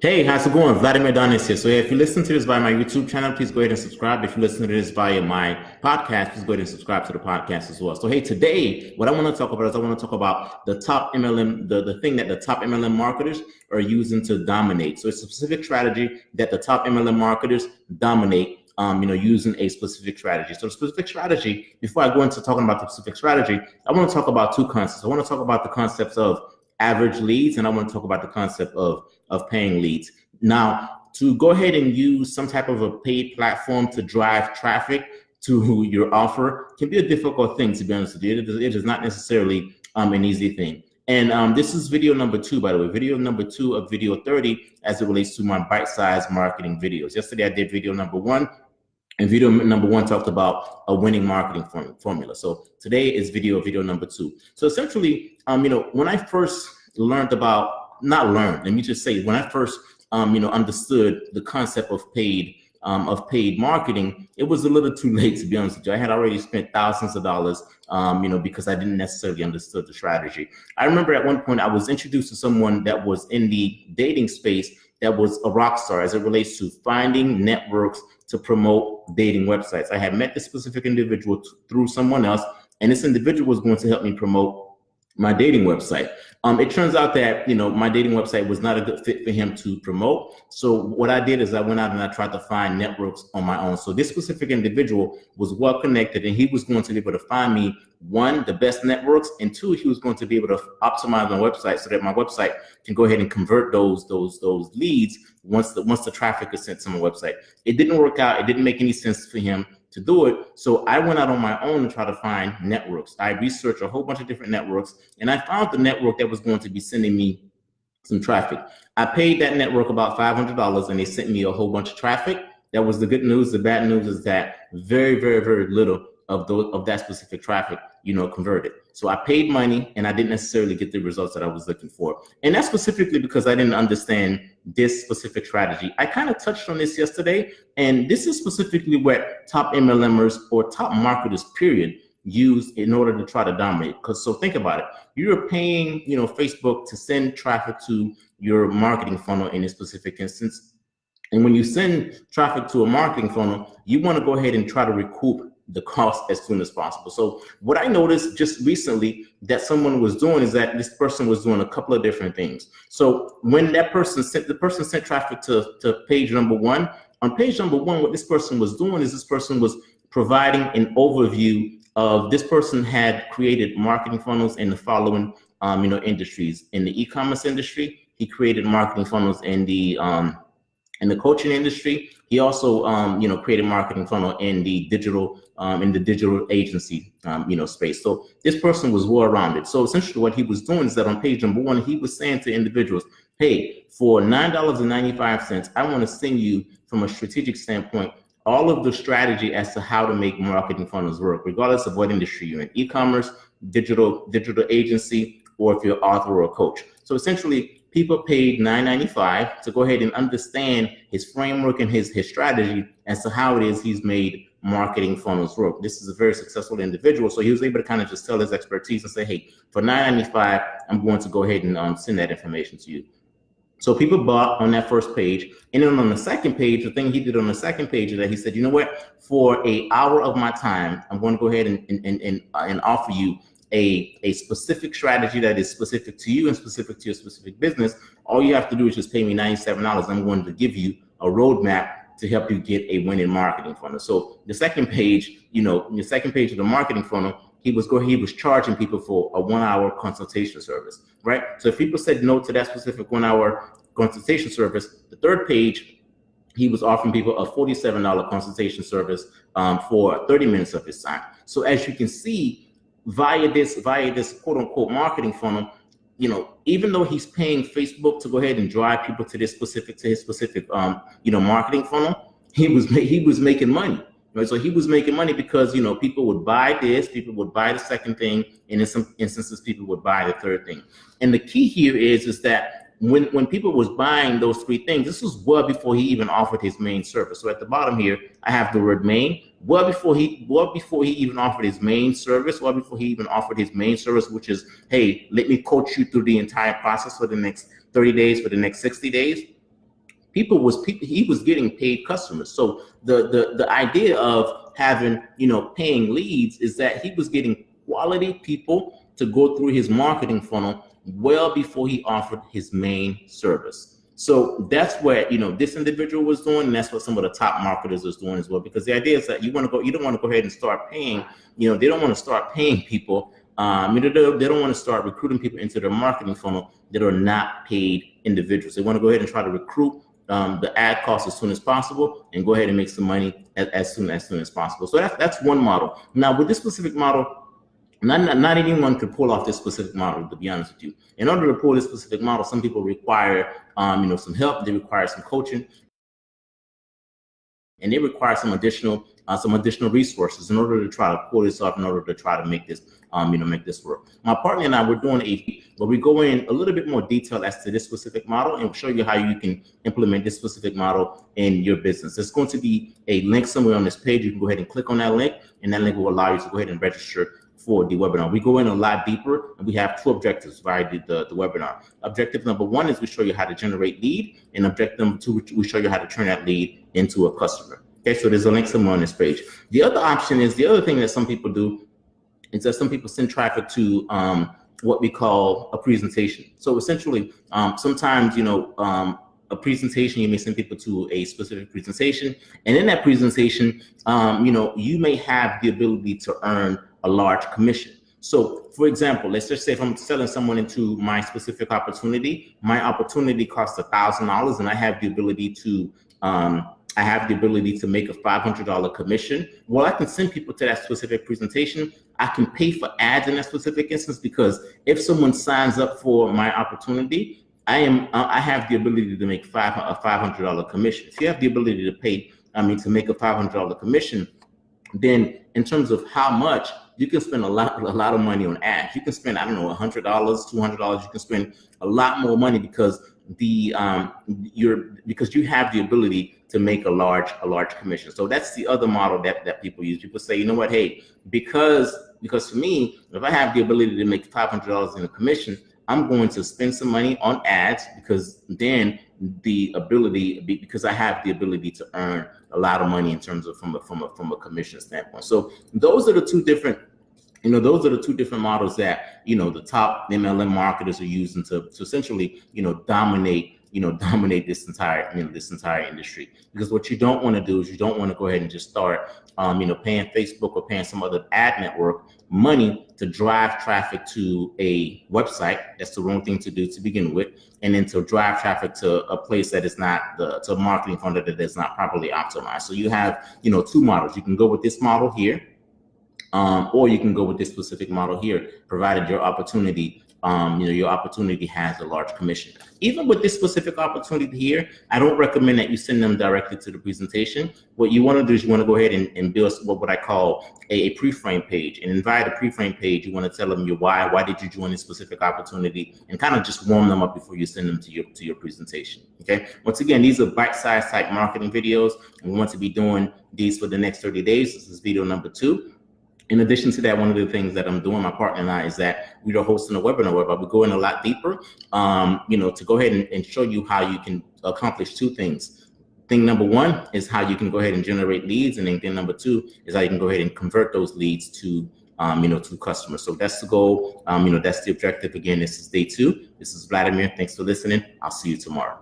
Hey, how's it going? Vladimir Donis here. So if you listen to this via my YouTube channel, please go ahead and subscribe. If you listen to this via my podcast, please go ahead and subscribe to the podcast as well. So hey, today, what I want to talk about is I want to talk about the top MLM, the thing that the top MLM marketers are using to dominate. So it's a specific strategy that the top MLM marketers dominate, using a specific strategy. So the specific strategy, before I go into talking about the specific strategy, I want to talk about two concepts. I want to talk about the concepts of average leads, and I want to talk about the concept of paying leads. Now, to go ahead and use some type of a paid platform to drive traffic to your offer can be a difficult thing, to be honest with you. It is not necessarily an easy thing. And this is video number 2, by the way, video number 2 of video 30 as it relates to my bite-sized marketing videos. Yesterday, I did video number 1. And video number 1 talked about a winning marketing formula. So today is video number 2. So essentially, when I first learned about, not learned, let me just say, when I first, understood the concept of paid marketing, it was a little too late, to be honest with you. I had already spent thousands of dollars, because I didn't necessarily understood the strategy. I remember at one point I was introduced to someone that was in the dating space that was a rock star as it relates to finding networks to promote dating websites. I had met this specific individual through someone else, and this individual was going to help me promote my dating website. It turns out that, my dating website was not a good fit for him to promote. So what I did is I went out and I tried to find networks on my own. So this specific individual was well connected, and he was going to be able to find me, 1, the best networks, and 2, he was going to be able to optimize my website so that my website can go ahead and convert those leads once the traffic is sent to my website. It didn't work out. It didn't make any sense for him to do it. So I went out on my own and tried to find networks. I researched a whole bunch of different networks, and I found the network that was going to be sending me some traffic. I paid that network about $500, and they sent me a whole bunch of traffic. That was the good news. The bad news is that very, very, very little of that specific traffic, converted. So I paid money and I didn't necessarily get the results that I was looking for. And that's specifically because I didn't understand this specific strategy. I kind of touched on this yesterday, and this is specifically what top MLMers or top marketers, period, use in order to try to dominate. So think about it. You're paying, Facebook to send traffic to your marketing funnel in this specific instance. And when you send traffic to a marketing funnel, you want to go ahead and try to recoup the cost as soon as possible. So what I noticed just recently that someone was doing is that this person was doing a couple of different things. So when the person sent traffic to page number 1, on page number 1, what this person was doing is this person was providing an overview of, this person had created marketing funnels in the following, industries. In the e-commerce industry, he created marketing funnels in the coaching industry. He also, created marketing funnel in the digital agency, space. So this person was well-rounded. So essentially what he was doing is that on page number 1, he was saying to individuals, hey, for $9.95, I want to send you, from a strategic standpoint, all of the strategy as to how to make marketing funnels work, regardless of what industry you're in, e-commerce, digital agency, or if you're an author or a coach. So essentially, people paid $9.95 to go ahead and understand his framework and his strategy as to how it is he's made marketing funnels work. This is a very successful individual, so he was able to kind of just tell his expertise and say, hey, for $9.95, I'm going to go ahead and send that information to you. So people bought on that first page, and then on the second page, the thing he did on the second page is that he said, you know what, for an hour of my time, I'm going to go ahead and offer you a specific strategy that is specific to you and specific to your specific business. All you have to do is just pay me $97. I'm going to give you a roadmap to help you get a winning marketing funnel. So the second page, the second page of the marketing funnel, he was charging people for a 1-hour consultation service, right? So if people said no to that specific 1-hour consultation service, the third page, he was offering people a $47 consultation service for 30 minutes of his time. So as you can see, via this quote unquote marketing funnel, even though he's paying Facebook to go ahead and drive people to his specific marketing funnel, he was making money. Right? So he was making money because, people would buy this, people would buy the second thing, and in some instances, people would buy the third thing. And the key here is that when people was buying those 3 things, this was well before he even offered his main service. So at the bottom here, I have the word main. Well before he even offered his main service, which is, hey, let me coach you through the entire process for the next 30 days, for the next 60 days. he was getting paid customers. So the idea of having, paying leads is that he was getting quality people to go through his marketing funnel well before he offered his main service. So that's what this individual was doing, and that's what some of the top marketers was doing as well. Because the idea is that you don't want to go ahead and start paying. They don't want to start paying people. They don't want to start recruiting people into their marketing funnel that are not paid individuals. They want to go ahead and try to recruit the ad cost as soon as possible and go ahead and make some money as soon as possible. So that's one model. Now with this specific model, not anyone could pull off this specific model, to be honest with you. In order to pull this specific model, some people require some help. They require some coaching, and they require some additional resources in order to try to pull this off, in order to try to make this make this work. My partner and I, we're doing where we go in a little bit more detail as to this specific model and show you how you can implement this specific model in your business. There's going to be a link somewhere on this page. You can go ahead and click on that link, and that link will allow you to go ahead and register for the webinar. We go in a lot deeper, and we have two objectives via the webinar. Objective number one is we show you how to generate lead, and objective number two, we show you how to turn that lead into a customer. Okay, so there's a link somewhere on this page. The other option is, the other thing that some people do is that some people send traffic to what we call a presentation. So essentially, sometimes, a presentation, you may send people to a specific presentation, and in that presentation, you may have the ability to earn a large commission. So for example, let's just say if I'm selling someone into my specific opportunity, my opportunity costs $1,000, and I have the ability to make a $500 commission. Well, I can send people to that specific presentation. I can pay for ads in that specific instance, because if someone signs up for my opportunity, I have the ability to make a $500 commission. If you have the ability to to make a $500 commission, then in terms of how much, you can spend a lot of money on ads. You can spend, I don't know, $100, $200. You can spend a lot more money because you have the ability to make a large commission. So that's the other model that people use. People say, you know what, hey, because for me, if I have the ability to make $500 in a commission, I'm going to spend some money on ads, because then because I have the ability to earn a lot of money in terms of from a commission standpoint. So those are the two different models that the top MLM marketers are using to essentially dominate this entire industry. Because what you don't want to do is you don't want to go ahead and just start paying Facebook or paying some other ad network money to drive traffic to a website. That's the wrong thing to do to begin with. And then to drive traffic to a place that is not to a marketing funnel that is not properly optimized. So you have two models. You can go with this model here, or you can go with this specific model here, provided your opportunity has a large commission. Even with this specific opportunity here, I don't recommend that you send them directly to the presentation. What you want to do is you want to go ahead and build what I call a pre-frame page. And via the pre-frame page, you want to tell them your why did you join this specific opportunity, and kind of just warm them up before you send them to your presentation. Okay. Once again, these are bite-sized type marketing videos, and we want to be doing these for the next 30 days. This is video number 2. In addition to that, one of the things that I'm doing, my partner and I, is that we are hosting a webinar where we go in a lot deeper, to go ahead and show you how you can accomplish two things. Thing number one is how you can go ahead and generate leads, and then thing number 2 is how you can go ahead and convert those leads to customers. So that's the goal. That's the objective. Again, this is day 2. This is Vladimir. Thanks for listening. I'll see you tomorrow.